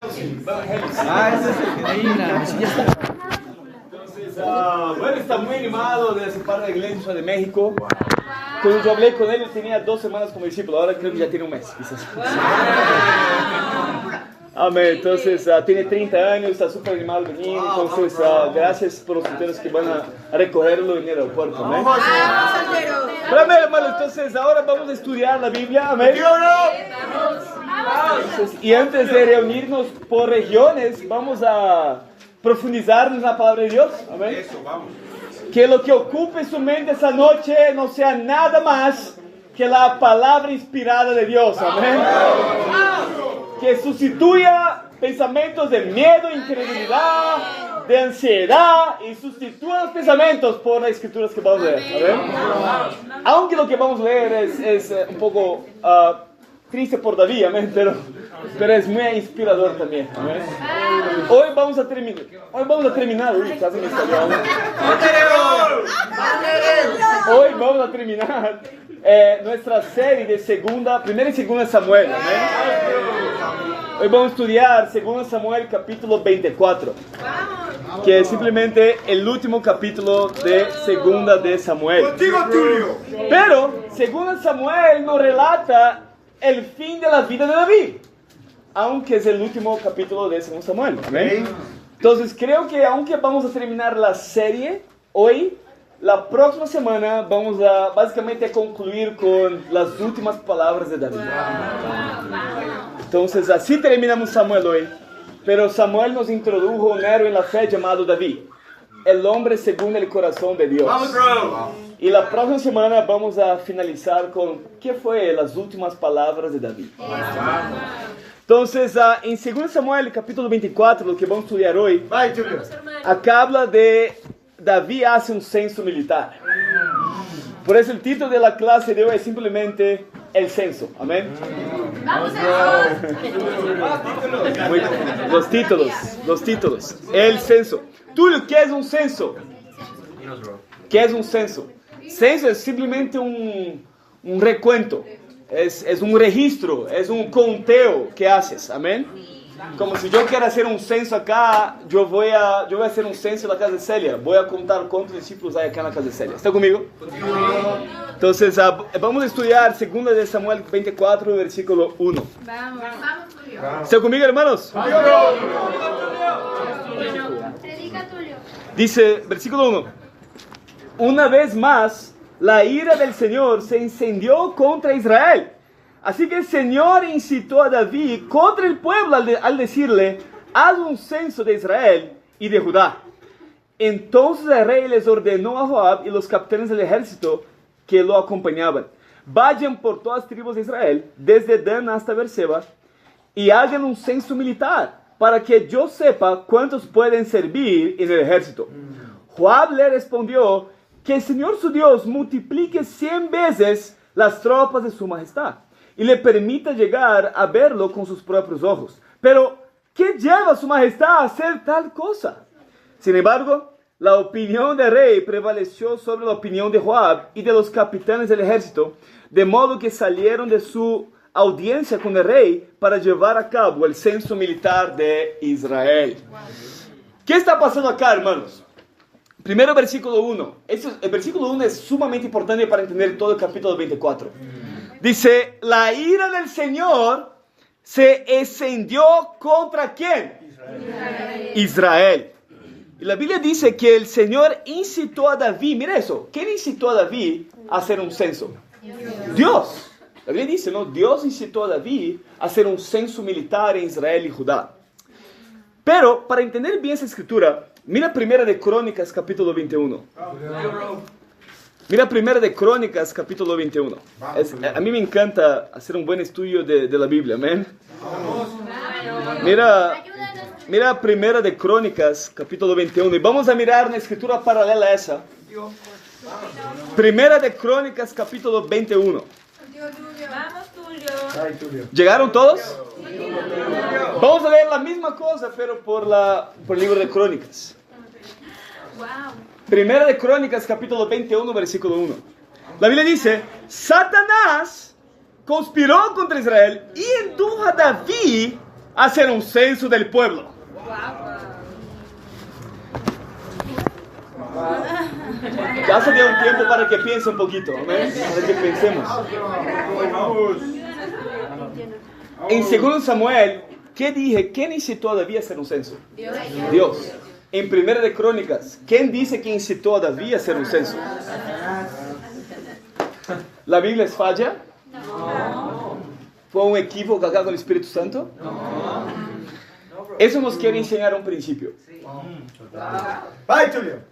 Ese es el que ahí sí, ya está. Entonces, bueno, está muy animado de hacer parte de la Iglesia de México. Cuando yo hablé con él tenía 2 semanas como discípulo, ahora creo que ya tiene un mes, quizás. Amén. Entonces, tiene 30 años, está súper animado de venir. Entonces, gracias por los solteros que van a recogerlo en el aeropuerto. Amén. Pero, amén, hermano, entonces ahora vamos a estudiar la Biblia. Amén. Entonces, y antes de reunirnos por regiones, vamos a profundizar en la palabra de Dios. Amén. Eso, vamos. Que lo que ocupe su mente esa noche no sea nada más que la palabra inspirada de Dios. Amén. Que sustituya pensamientos de miedo, incredulidad, de ansiedad, y sustituya los pensamientos por las escrituras que vamos a leer. Amén. Aunque lo que vamos a leer es un poco triste por David, amén, pero es muy inspirador también. Amén. Hoy vamos a terminar. Uy, casi me salió. Hoy vamos a terminar nuestra serie de primera y segunda Samuel. Amén. Hoy vamos a estudiar 2 Samuel capítulo 24, que es simplemente el último capítulo de 2 de Samuel. Contigo, Tulio. Pero 2 Samuel nos relata el fin de la vida de David, aunque es el último capítulo de 2 Samuel. ¿Amén? Entonces creo que aunque vamos a terminar la serie hoy, la próxima semana vamos a básicamente concluir con las últimas palabras de David. Entonces así terminamos Samuel hoy. Pero Samuel nos introdujo un héroe en la fe llamado David, el hombre según el corazón de Dios. Vamos, bro. Y la próxima semana vamos a finalizar con ¿qué fue las últimas palabras de David? Entonces, en 2 Samuel, capítulo 24, lo que vamos a estudiar hoy, Vai, Tulio. acá habla de David hace un censo militar. Por eso el título de la clase de hoy es simplemente el censo. Amén. Muy bien. Los títulos. El censo. Tulio, ¿qué es un censo? ¿Qué es un censo? Censo es simplemente un recuento, es un registro, es un conteo que haces, amén. Como si yo quiera hacer un censo acá, yo voy a hacer un censo en la casa de Celia, voy a contar cuántos discípulos hay acá en la casa de Celia. ¿Está conmigo? Entonces, vamos a estudiar 2 de Samuel 24, versículo 1. Vamos, Tulio. ¿Está conmigo, hermanos? Predica, Tulio. Dice, versículo 1. Una vez más, la ira del Señor se encendió contra Israel. Así que el Señor incitó a David contra el pueblo al decirle, haz un censo de Israel y de Judá. Entonces el rey les ordenó a Joab y los capitanes del ejército que lo acompañaban, vayan por todas las tribus de Israel, desde Dan hasta Beerseba, y hagan un censo militar, para que yo sepa cuántos pueden servir en el ejército. Joab le respondió, que el Señor su Dios multiplique 100 veces las tropas de su majestad y le permita llegar a verlo con sus propios ojos. Pero, ¿qué lleva a su majestad a hacer tal cosa? Sin embargo, la opinión del rey prevaleció sobre la opinión de Joab y de los capitanes del ejército, de modo que salieron de su audiencia con el rey para llevar a cabo el censo militar de Israel. ¿Qué está pasando acá, hermanos? Primero, versículo 1. El versículo 1 es sumamente importante para entender todo el capítulo 24. Dice, la ira del Señor se encendió contra ¿quién? Israel. Y la Biblia dice que el Señor incitó a David. Mira eso. ¿Quién incitó a David a hacer un censo? Dios. La Biblia dice, ¿no? Dios incitó a David a hacer un censo militar en Israel y Judá. Pero, para entender bien esa escritura, mira 1 de Crónicas, capítulo 21. Mira 1 de Crónicas, capítulo 21. A mí me encanta hacer un buen estudio de la Biblia, amén. Mira 1 de Crónicas, capítulo 21. Y vamos a mirar una escritura paralela a esa. 1 de Crónicas, capítulo 21. Vamos, Tulio. ¿Llegaron todos? Vamos a leer la misma cosa, pero por el libro de Crónicas. Wow. 1 de Crónicas, capítulo 21, versículo 1. La Biblia dice, Satanás conspiró contra Israel y indujo a David hacer un censo del pueblo. Ya se dio un tiempo para que piense un poquito, ¿amén? Para que pensemos. En 2 Samuel, ¿qué dije? ¿Quién incitó a David a hacer un censo? Dios. En 1 de Crónicas, ¿quién dice que incitó a David a hacer un censo? ¿La Biblia es falla? No. ¿Fue un equívoco acá con el Espíritu Santo? No. Eso nos quiere enseñar un principio.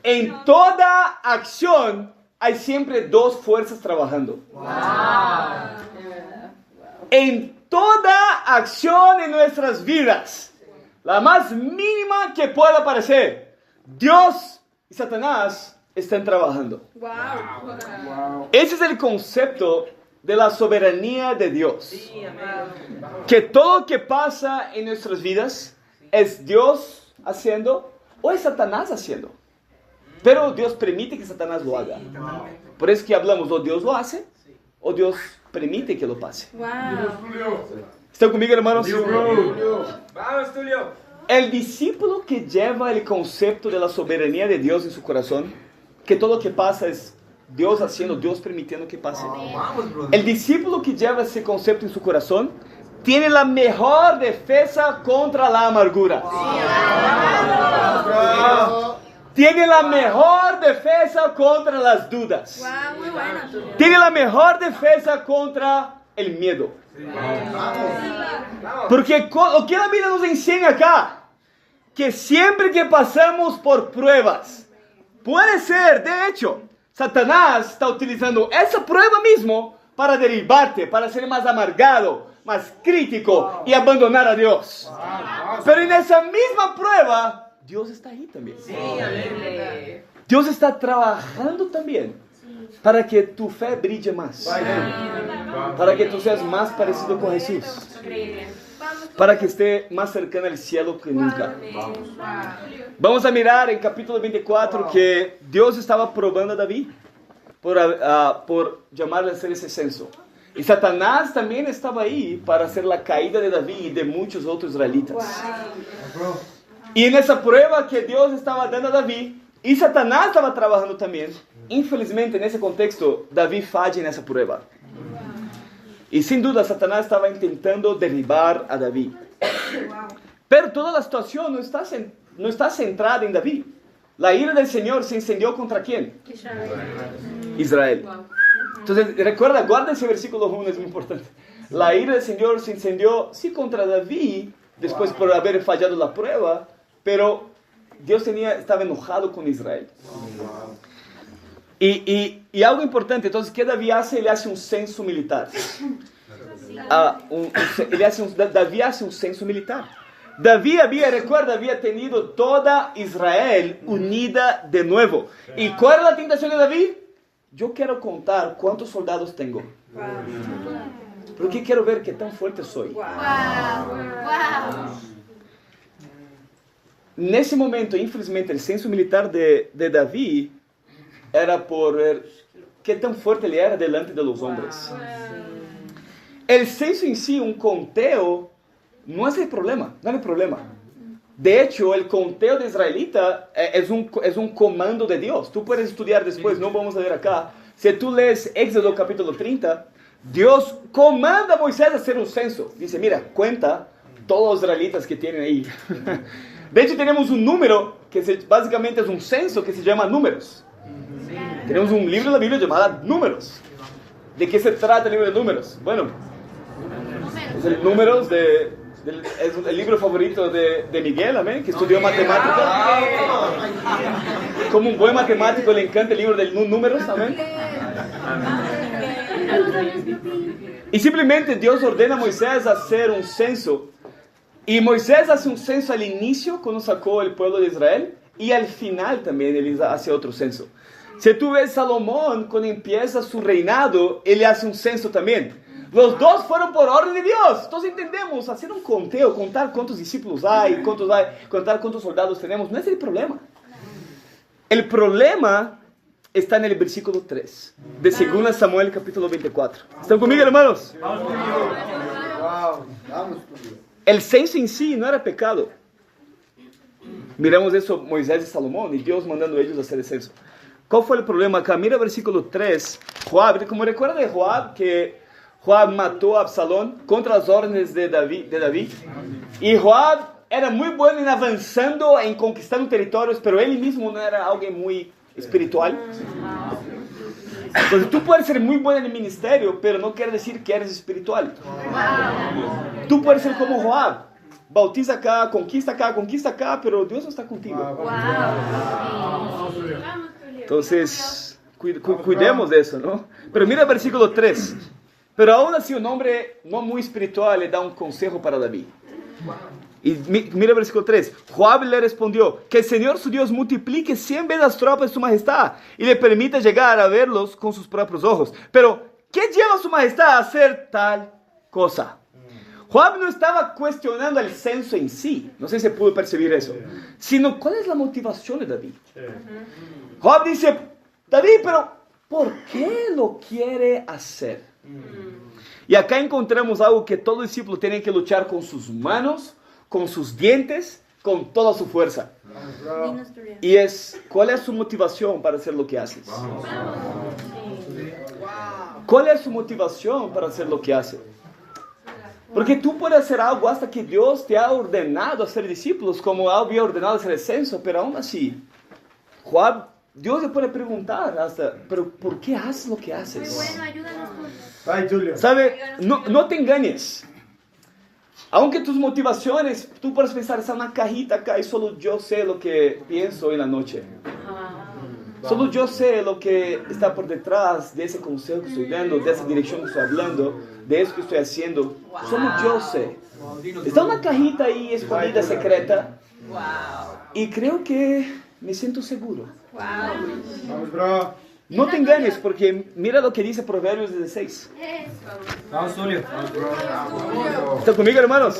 En toda acción hay siempre dos fuerzas trabajando. En toda acción en nuestras vidas, la más mínima que pueda parecer, Dios y Satanás están trabajando. Ese es el concepto de la soberanía de Dios. Que todo lo que pasa en nuestras vidas es Dios haciendo o es Satanás haciendo. Pero Dios permite que Satanás lo haga. Por eso que hablamos, o Dios lo hace o Dios permite que lo pase. ¿Están conmigo, hermanos? Vamos, Tulio. El discípulo que lleva el concepto de la soberanía de Dios en su corazón, que todo lo que pasa es Dios haciendo, Dios permitiendo que pase. El discípulo que lleva ese concepto en su corazón tiene la mejor defensa contra la amargura. Tiene la mejor defensa contra las dudas. Tiene la mejor defensa contra el miedo. Porque lo que la Biblia nos enseña acá, que siempre que pasamos por pruebas, puede ser, de hecho, Satanás está utilizando esa prueba mismo para derribarte, para ser más amargado, más crítico y abandonar a Dios. Pero en esa misma prueba, Dios está ahí también. Dios está trabajando también para que tu fe brille más. Para que tú seas más parecido con Jesús. Para que esté más cercano al cielo que nunca. Vamos a mirar en capítulo 24 que Dios estaba probando a David por llamarle a hacer ese censo. Y Satanás también estaba ahí para hacer la caída de David y de muchos otros israelitas. Y en esa prueba que Dios estaba dando a David, y Satanás estaba trabajando también, infelizmente en ese contexto, David falla en esa prueba. Y sin duda Satanás estaba intentando derribar a David. Pero toda la situación no está centrada en David. La ira del Señor se encendió ¿contra quién? Israel. Entonces, recuerda, guarda ese versículo 1, es muy importante. La ira del Señor se encendió, sí, contra David, después por haber fallado la prueba, pero Dios estaba enojado con Israel. Y algo importante, entonces, ¿qué David hace? Él hace un censo militar. David hace un censo militar. David había tenido toda Israel unida de nuevo. ¿Y cuál es la tentación de David? Yo quiero contar cuántos soldados tengo. Porque quiero ver qué tan fuerte soy. En ese momento, infelizmente, el censo militar de David era por ver qué tan fuerte él era delante de los hombres. El censo en sí, un conteo, no es el problema. De hecho, el conteo de israelita es un comando de Dios. Tú puedes estudiar después, no vamos a ver acá. Si tú lees Éxodo capítulo 30, Dios comanda a Moisés a hacer un censo. Dice, mira, cuenta todos los israelitas que tienen ahí. De hecho, tenemos un número que básicamente es un censo que se llama Números. Tenemos un libro de la Biblia llamado Números. ¿De qué se trata el libro de Números? Bueno, es el Números es el libro favorito de Miguel, amén, que estudió matemática. Como un buen matemático le encanta el libro de Números, amén. Y simplemente Dios ordena a Moisés hacer un censo. Y Moisés hace un censo al inicio, cuando sacó el pueblo de Israel, y al final también él hace otro censo. Si tú ves Salomón, cuando empieza su reinado, él hace un censo también. Los dos fueron por orden de Dios. Entonces entendemos, hacer un conteo, contar cuántos discípulos hay, contar cuántos soldados tenemos, no es el problema. El problema está en el versículo 3 de 2 Samuel capítulo 24. ¿Están conmigo, hermanos? El censo en sí no era pecado. Miramos eso, Moisés y Salomón, y Dios mandando a ellos hacer el censo. ¿Cuál fue el problema acá? Mira versículo 3. Joab, como recuerda de Joab, que Joab mató a Absalón contra las órdenes de David. Y Joab era muy bueno en avanzando, en conquistando territorios, pero él mismo no era alguien muy espiritual. Entonces tú puedes ser muy bueno en el ministerio, pero no quiere decir que eres espiritual. Tú puedes ser como Joab. Bautiza acá, conquista acá, pero Dios no está contigo. Entonces, cuidemos de eso, ¿no? Pero mira el versículo 3. Pero aún así un hombre no muy espiritual le da un consejo para David. Y mira el versículo 3. Joab le respondió, que el Señor su Dios multiplique 100 veces las tropas de su majestad y le permita llegar a verlos con sus propios ojos. Pero, ¿qué lleva a su majestad a hacer tal cosa? Joab no estaba cuestionando el censo en sí, no sé si se pudo percibir eso, sino cuál es la motivación de David. Joab dice, David, pero ¿por qué lo quiere hacer? Y acá encontramos algo que todo discípulo tiene que luchar con sus manos, con sus dientes, con toda su fuerza. Y es, ¿cuál es su motivación para hacer lo que haces? ¿Cuál es su motivación para hacer lo que haces? Porque tú puedes hacer algo hasta que Dios te ha ordenado a ser discípulos, como había ordenado hacer el censo, pero aún así, Joab, Dios le puede preguntar hasta, pero ¿por qué haces lo que haces? Bueno, ayúdanos. Ay, Julio. ¿Sabe? No te engañes. Aunque tus motivaciones, tú puedes pensar, está una cajita acá y solo yo sé lo que pienso en la noche. Solo yo sé lo que está por detrás de ese consejo que estoy dando, de esa dirección que estoy hablando, de eso que estoy haciendo. Solo yo sé. Está una cajita ahí escondida, secreta. Y creo que me siento seguro. Vamos, bro. No te engañes, porque mira lo que dice Proverbios 16. Vamos, Julio. ¿Están conmigo, hermanos?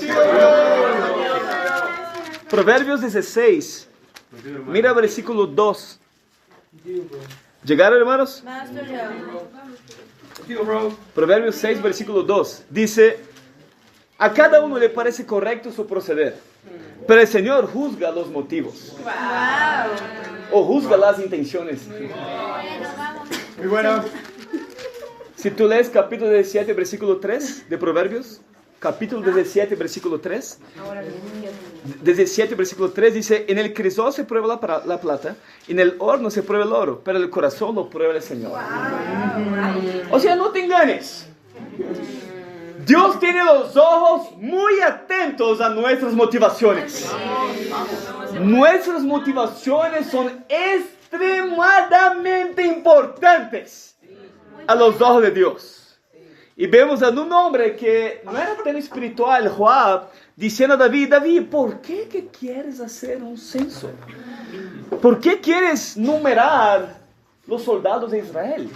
Proverbios 16. Mira versículo 2. ¿Llegaron, hermanos? Proverbios 6, versículo 2. Dice, a cada uno le parece correcto su proceder, pero el Señor juzga los motivos. O juzga las intenciones. Muy bueno. Si tú lees capítulo 17, versículo 3 de Proverbios, capítulo 17, versículo 3, 17, versículo 3 dice, en el crisol se prueba la plata, en el horno se prueba el oro, pero el corazón lo prueba el Señor. O sea, no te engañes. Dios tiene los ojos muy atentos a nuestras motivaciones. Nuestras motivaciones son extremadamente importantes a los ojos de Dios. Y vemos a un hombre que no era tan espiritual, Joab, diciendo a David, David, ¿por qué que quieres hacer un censo? ¿Por qué quieres numerar los soldados de Israel?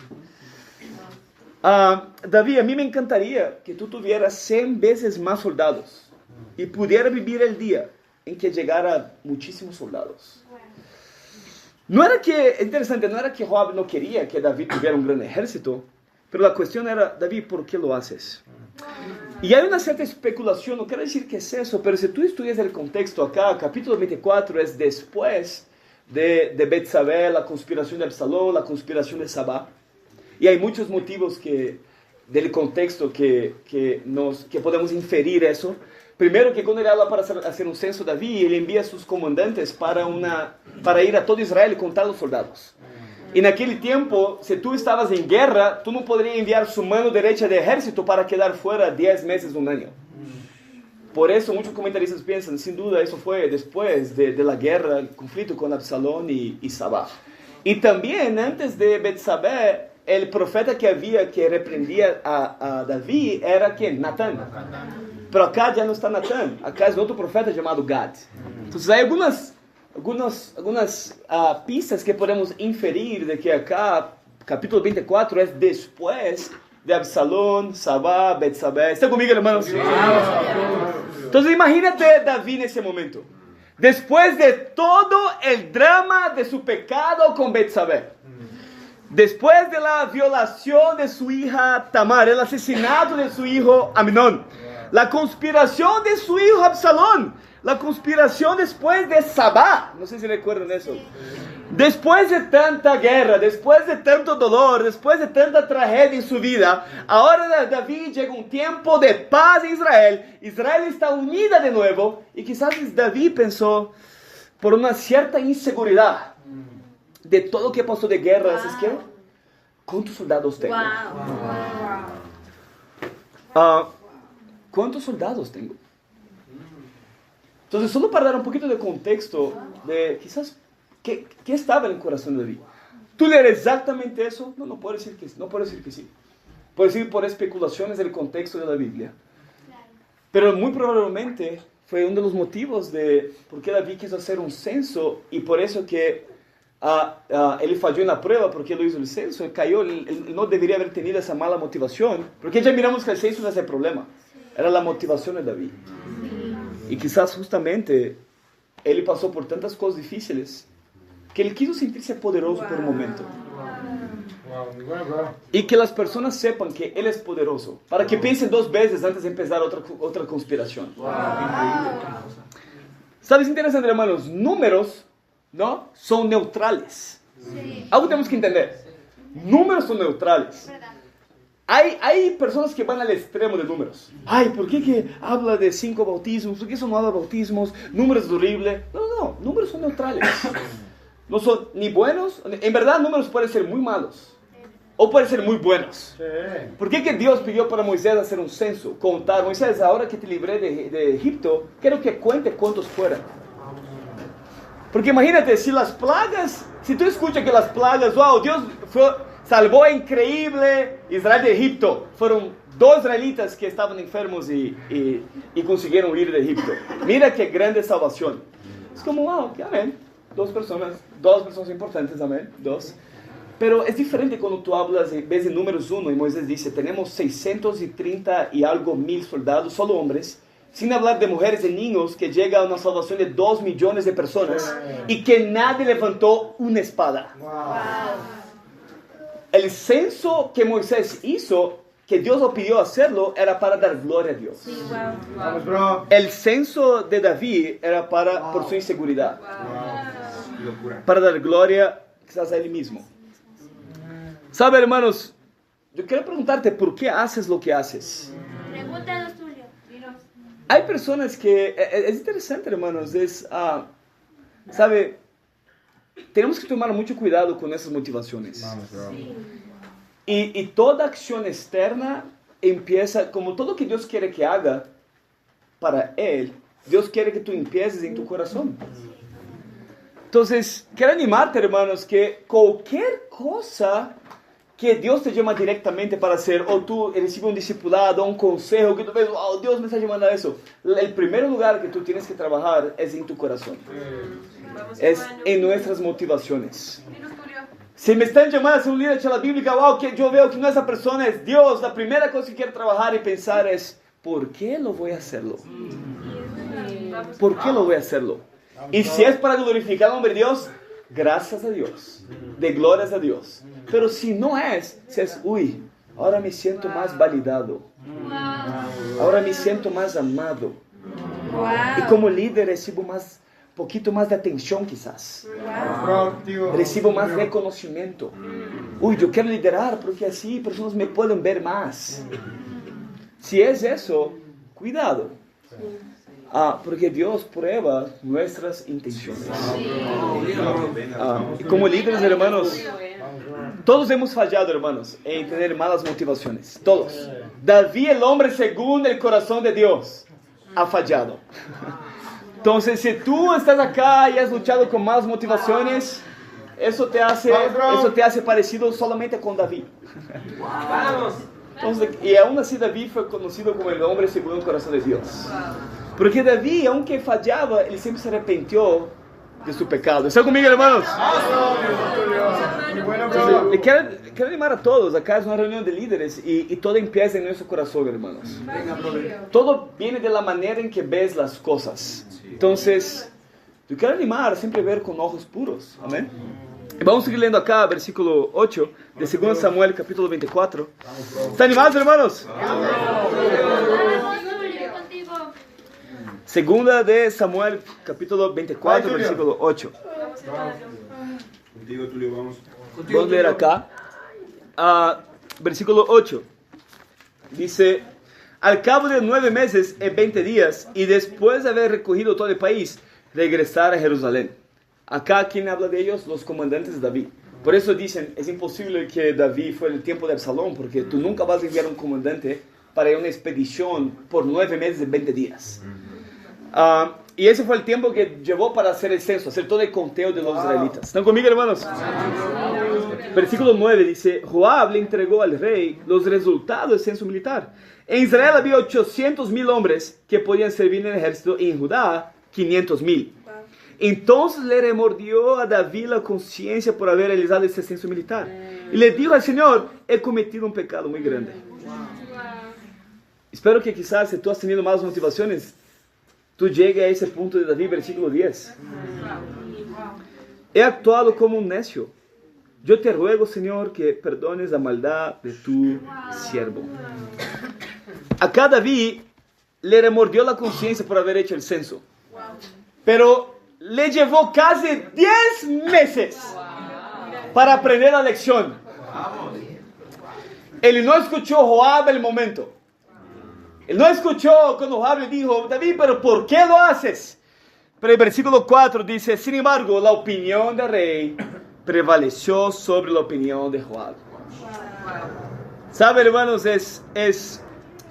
David, a mí me encantaría que tú tuvieras 100 veces más soldados y pudiera vivir el día en que llegara muchísimos soldados. No era que, es interesante, no era que Joab no quería que David tuviera un gran ejército, pero la cuestión era, David, ¿por qué lo haces? Y hay una cierta especulación, no quiero decir que es eso, pero si tú estudias el contexto acá, capítulo 24 es después de Betsabé, la conspiración de Absalón, la conspiración de Sabá. Y hay muchos motivos del contexto que podemos inferir eso. Primero, que cuando él habla para hacer un censo, David, él envía a sus comandantes para ir a todo Israel y contar los soldados. En aquel tiempo, si tú estabas en guerra, tú no podrías enviar su mano derecha de ejército para quedar fuera 10 meses, un año. Por eso muchos comentaristas piensan, sin duda, eso fue después de la guerra, el conflicto con Absalón y Sabá. Y también, antes de Betsabé, el profeta que reprendía a David era ¿quién? Natán. Pero acá ya no está Natán, acá es otro profeta llamado Gad. Entonces hay algunas pistas que podemos inferir de que acá, capítulo 24, es después de Absalón, Sabá, Betsabé. ¿Está conmigo, hermanos? Sí. Entonces imagínate David en ese momento. Después de todo el drama de su pecado con Betsabé. Después de la violación de su hija Tamar, el asesinato de su hijo Amnón. La conspiración de su hijo Absalón. La conspiración después de Sabá. No sé si recuerdan eso. Después de tanta guerra, después de tanto dolor, después de tanta tragedia en su vida, ahora David llega un tiempo de paz en Israel. Israel está unida de nuevo. Y quizás David pensó, por una cierta inseguridad de todo lo que pasó de guerra, ¿sabes qué? ¿Cuántos soldados tengo? ¿Cuántos soldados tengo? Entonces, solo para dar un poquito de contexto de quizás qué estaba en el corazón de David. ¿Tú lees exactamente eso? No puedo decir que sí. No puedo decir que sí. Puedo decir por especulaciones del contexto de la Biblia. Pero muy probablemente fue uno de los motivos de por qué David quiso hacer un censo y por eso que él falló en la prueba porque él hizo el censo, él cayó, él no debería haber tenido esa mala motivación, porque ya miramos que el censo no es el problema, era la motivación de David. Y quizás justamente él pasó por tantas cosas difíciles que él quiso sentirse poderoso por un momento. Y que las personas sepan que él es poderoso, para que piensen dos veces antes de empezar otra conspiración. ¿Sabes? Interesante, hermanos, números, ¿no? Son neutrales. Sí. Algo tenemos que entender. Números son neutrales. Hay personas que van al extremo de números. Ay, ¿por qué que habla de 5 bautismos? ¿Por qué eso no habla de bautismos? Números es horrible. No, números son neutrales. No son ni buenos. En verdad, números pueden ser muy malos. O pueden ser muy buenos. ¿Por qué que Dios pidió para Moisés hacer un censo? Contar. Moisés, ahora que te libré de Egipto, quiero que cuente cuántos fueran. Porque imagínate, si las plagas, si tú escuchas que las plagas, wow, Dios salvó increíble Israel de Egipto. Fueron 2 israelitas que estaban enfermos y consiguieron huir de Egipto. Mira qué grande salvación. Es como, wow, amén. 2 personas importantes, amén. 2. Pero es diferente cuando tú hablas, ves en Números 1 y Moisés dice, tenemos 630 y algo mil soldados, solo hombres, sin hablar de mujeres y niños, que llega a una salvación de 2 millones de personas y que nadie levantó una espada. El censo que Moisés hizo, que Dios lo pidió hacerlo, era para dar gloria a Dios. Vamos, bro. El censo de David era por su inseguridad. Para dar gloria quizás a él mismo. ¿Sabe, hermanos? Yo quiero preguntarte, ¿por qué haces lo que haces? Pregúntanos, Tulio. Hay personas que, es interesante, hermanos, ¿sabe? Tenemos que tomar mucho cuidado con esas motivaciones. Vamos, bro. Y toda acción externa empieza, como todo lo que Dios quiere que haga para Él, Dios quiere que tú empieces en tu corazón. Entonces, quiero animarte, hermanos, que cualquier cosa que Dios te llama directamente para hacer, o tú recibes un discipulado, un consejo, que tú ves, oh, Dios me está llamando a eso. El primer lugar que tú tienes que trabajar es en tu corazón. Es en nuestras motivaciones. Si me están llamando a hacer un líder de la bíblica, wow, que yo veo que no esa persona es Dios, la primera cosa que quiero trabajar y pensar es, ¿por qué lo voy a hacerlo? ¿Por qué lo voy a hacerlo? Y si es para glorificar el nombre de Dios, gracias a Dios, de glorias a Dios. Pero si no es, uy, ahora me siento más validado, ahora me siento más amado. Y como líder recibo poquito más de atención quizás. Recibo más reconocimiento. Uy, yo quiero liderar porque así personas me pueden ver más. Si es eso, cuidado. Porque Dios prueba nuestras intenciones. Y como líderes, hermanos, todos hemos fallado, hermanos, en tener malas motivaciones. Todos. David, el hombre según el corazón de Dios, ha fallado. Entonces, si tú estás acá y has luchado con malas motivaciones, eso te hace parecido solamente con David. Entonces, y aún así David fue conocido como el hombre según el corazón de Dios. Porque David, aunque fallaba, él siempre se arrepintió de su pecado. ¿Están conmigo, hermanos? Entonces, quiero animar a todos. Acá es una reunión de líderes y todo empieza en nuestro corazón, hermanos. Todo viene de la manera en que ves las cosas. Entonces, yo quiero animar a siempre ver con ojos puros. Amén. Y vamos a seguir leyendo acá, versículo 8 de 2 Samuel, capítulo 24. ¿Están animados, hermanos? Segunda de Samuel, capítulo 24, Ay, Tulio. versículo 8. Contigo, Tulio, vamos. Vamos a leer acá. Versículo 8. Dice, al cabo de 9 meses y 20 días, y después de haber recogido todo el país, regresar a Jerusalén. Acá, ¿quién habla de ellos? Los comandantes de David. Por eso dicen, es imposible que David fue en el tiempo de Absalón, porque tú nunca vas a enviar un comandante para ir a una expedición por 9 meses y 20 días. Y ese fue el tiempo que llevó para hacer el censo, hacer todo el conteo de los israelitas. ¿Están conmigo, hermanos? Versículo 9 dice, Joab le entregó al rey los resultados del censo militar. En Israel había 800,000 hombres que podían servir en el ejército, y en Judá 500,000. Entonces le remordió a David la conciencia por haber realizado este censo militar. Y le dijo al Señor, he cometido un pecado muy grande. Espero que quizás si tú has tenido más motivaciones, tú llegues a ese punto de David, versículo 10. He actuado como un necio. Yo te ruego, Señor, que perdones la maldad de tu siervo. Acá David le remordió la conciencia por haber hecho el censo. Pero le llevó casi 10 meses para aprender la lección. Él no escuchó a Joab en el momento. Él no escuchó cuando Joab le dijo, David, pero ¿por qué lo haces? Pero el versículo 4 dice, sin embargo, la opinión del rey prevaleció sobre la opinión de Joab. ¿Sabe, hermanos? Es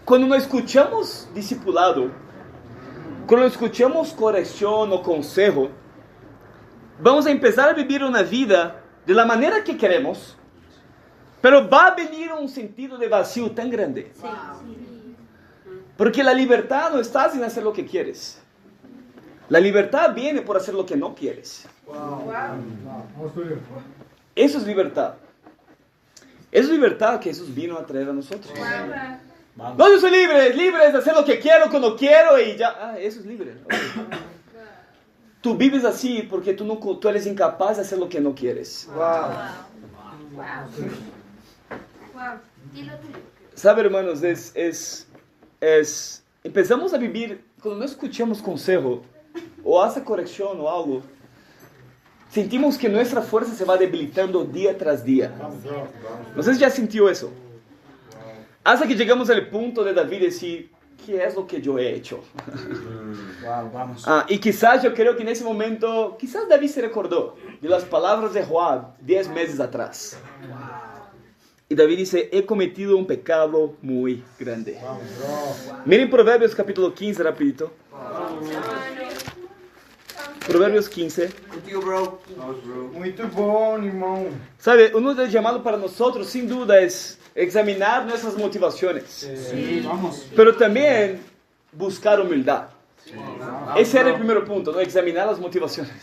cuando no escuchamos discipulado, cuando escuchamos corrección o consejo, vamos a empezar a vivir una vida de la manera que queremos, pero va a venir un sentido de vacío tan grande. Porque la libertad no está en hacer lo que quieres. La libertad viene por hacer lo que no quieres. Eso es libertad. Eso es libertad que Jesús vino a traer a nosotros. No, yo soy libre de hacer lo que quiero cuando quiero y ya. Eso es libre. Okay. Tú vives así porque tú eres incapaz de hacer lo que no quieres. ¿Sabe, hermanos? Empezamos a vivir, cuando no escuchamos consejo, o hace corrección o algo, sentimos que nuestra fuerza se va debilitando día tras día. No sé si ya sintió eso. Hasta que llegamos al punto de David decir, ¿qué es lo que yo he hecho? Y quizás yo creo que en ese momento, quizás David se recordó de las palabras de Joab 10 meses atrás. Y David dice, he cometido un pecado muy grande. Miren Proverbios capítulo 15, rapidito. Proverbios 15. Contigo, bro. Muito bom, irmão. ¿Sabe? Uno de los llamados para nosotros, sin duda, es examinar nuestras motivaciones. Sí, vamos. Pero también buscar humildad. Ese era el primer punto, ¿no? Examinar las motivaciones.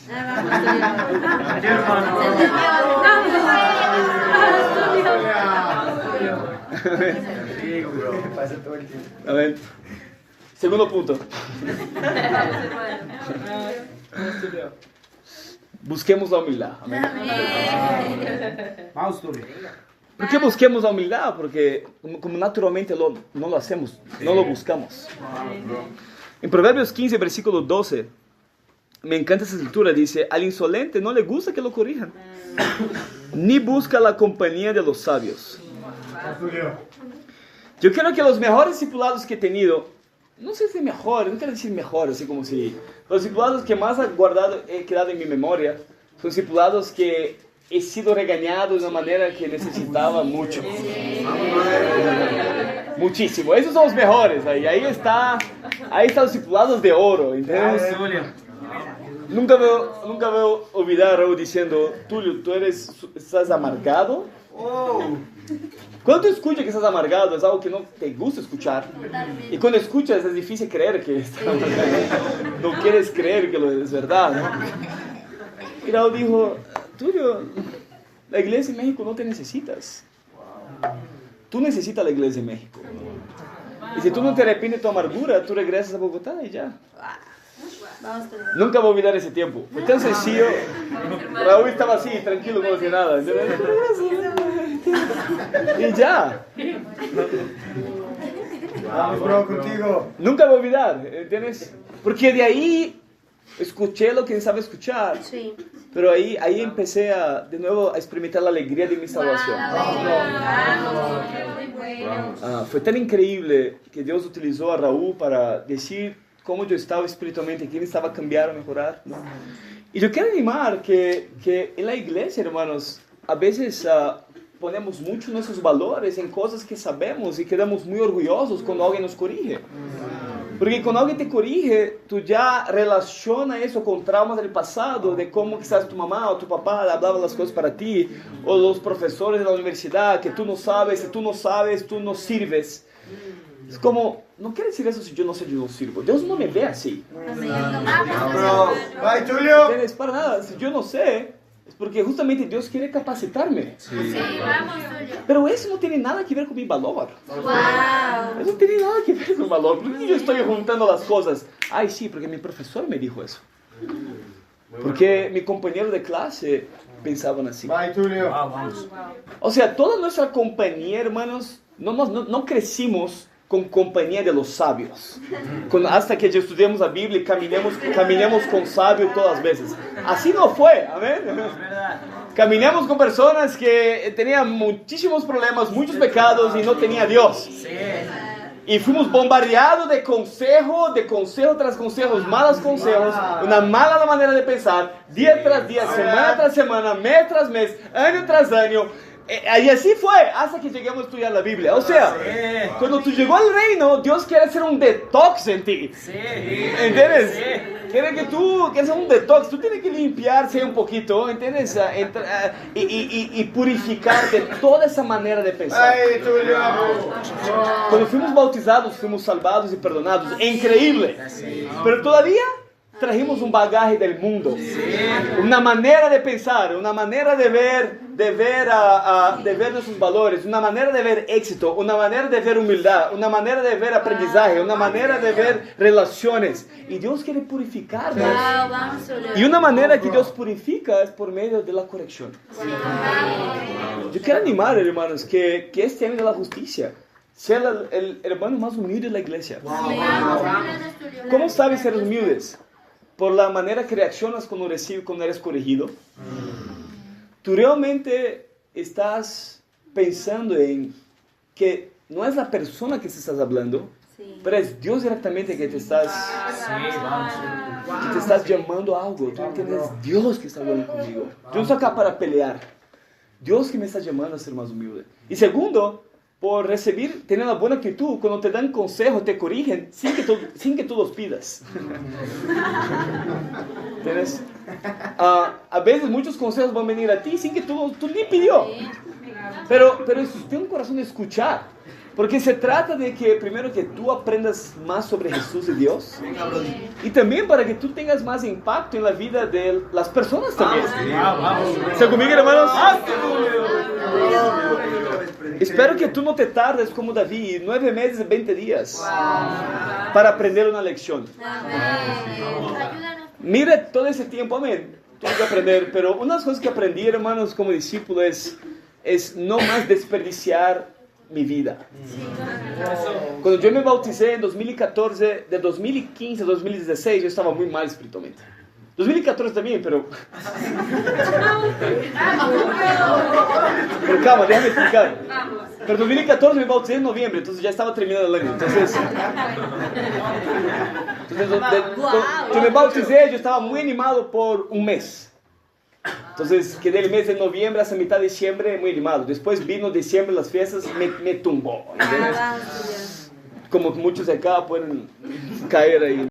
Amén. Segundo punto. Busquemos la humildad. Amén. Vamos, Tulio. ¿Por qué busquemos la humildad? Porque como naturalmente no lo hacemos, no lo buscamos. En Proverbios 15, versículo 12, me encanta esa escritura, dice, al insolente no le gusta que lo corrijan, ni busca la compañía de los sabios. Yo creo que los mejores discipulados que he tenido, no sé si mejores, no quiero decir mejores, así como si, los discipulados que más he quedado en mi memoria, son discipulados que he sido regañado de una manera que necesitaba mucho. Muchísimo. Esos son los mejores. Ahí están los discipulados de oro. ¿Entendés? Nunca voy a olvidar a Raúl diciendo, Tulio, estás amargado. Cuando tú escuchas que estás amargado es algo que no te gusta escuchar. Y cuando escuchas es difícil creer que estás amargado. No quieres creer que lo es verdad, ¿no? Y Raúl dijo, Tulio, la iglesia en México no te necesitas. Tú necesitas la iglesia en México. Y si tú no te arrepientes de tu amargura, tú regresas a Bogotá y ya. Nunca voy a olvidar ese tiempo. Fue tan sencillo. Raúl estaba así, tranquilo, no decía nada. Y ya. Vamos, bro, contigo. Nunca voy a olvidar, ¿entiendes? Porque de ahí escuché lo que necesitaba escuchar. Sí. Pero ahí empecé de nuevo a experimentar la alegría de mi salvación. Fue tan increíble que Dios utilizó a Raúl para decir cómo yo estaba espiritualmente, quién estaba a cambiar, a mejorar, ¿no? Y yo quiero animar que en la iglesia, hermanos, a veces ponemos mucho nuestros valores en cosas que sabemos y quedamos muy orgullosos cuando alguien nos corrige. Porque cuando alguien te corrige, tú ya relaciona eso con traumas del pasado, de cómo quizás tu mamá o tu papá hablaban las cosas para ti, o los profesores de la universidad, que tú no sabes, si tú no sabes, tú no sirves. Es como, no quiere decir eso si yo no sé, yo no sirvo. Dios no me ve así. Vai, Tulio. ¿Entiendes? Para nada, si yo no sé, es porque justamente Dios quiere capacitarme. Sí, vamos, Tulio. Pero eso no tiene nada que ver con mi valor. Wow. Eso no tiene nada que ver con mi valor. ¿Por qué yo estoy juntando las cosas? Ay, sí, porque mi profesor me dijo eso. Porque mi compañero de clase pensaban así. Vai, Tulio. O sea, toda nuestra compañía, hermanos, no crecimos con compañía de los sabios. Hasta que estudiamos la Biblia y caminemos con sabios todas las veces. Así no fue, amén. Caminamos con personas que tenían muchísimos problemas, muchos pecados y no tenía Dios. Y fuimos bombardeados de consejo tras consejos, malos consejos, una mala manera de pensar, día tras día, semana tras semana, mes tras mes, año tras año. Y así fue hasta que llegamos a estudiar la Biblia. O sea, cuando tú llegó al reino, Dios quiere hacer un detox en ti. ¿Entiendes? Quiere que tú hacer un detox. Tú tienes que limpiarse un poquito, ¿entiendes? Y purificar de toda esa manera de pensar. Vai, Tulio. Cuando fuimos bautizados, fuimos salvados y perdonados. Increíble. Pero todavía trajimos un bagaje del mundo, una manera de pensar, una manera de ver nuestros valores, una manera de ver éxito, una manera de ver humildad, una manera de ver aprendizaje, una manera de ver relaciones. Y Dios quiere purificarnos. Vamos, Tulio. Y una manera que Dios purifica es por medio de la corrección. Yo quiero animar, hermanos, que este año de la justicia sea el hermano más humilde de la iglesia. ¿Cómo sabes ser humildes? Por la manera que reaccionas cuando eres corregido. Tú realmente estás pensando en que no es la persona que te estás hablando, pero es Dios directamente que te estás llamando a algo. Tú entiendes, Dios que está hablando conmigo. Yo no estoy acá para pelear. Dios que me está llamando a ser más humilde. Y segundo, por tener una buena actitud, cuando te dan consejos, te corrigen, sin que tú los pidas. ¿Entiendes? A veces muchos consejos van a venir a ti sin que tú ni pidió. Pero si usted tiene un corazón de escuchar, porque se trata de que primero que tú aprendas más sobre Jesús y Dios, y también para que tú tengas más impacto en la vida de las personas también. ¿Están conmigo, hermanos? Espero que tú no te tardes como David, 9 meses y 20 días para aprender una lección. Mira todo ese tiempo, amén. Tengo que aprender, pero una de las cosas que aprendí, hermanos, como discípulo es no más desperdiciar mi vida. Cuando yo me bauticé en 2014, de 2015 a 2016, yo estaba muy mal espiritualmente. 2014 también, pero calma, déjame explicar. Pero 2014 me bauticé en noviembre, entonces ya estaba terminando el año. Entonces yo me bauticé, yo estaba muy animado por un mes. Entonces quedé el mes de noviembre hasta mitad de diciembre muy animado. Después vino diciembre, las fiestas, me tumbó. ¿Entiendes? Como muchos de acá pueden caer ahí.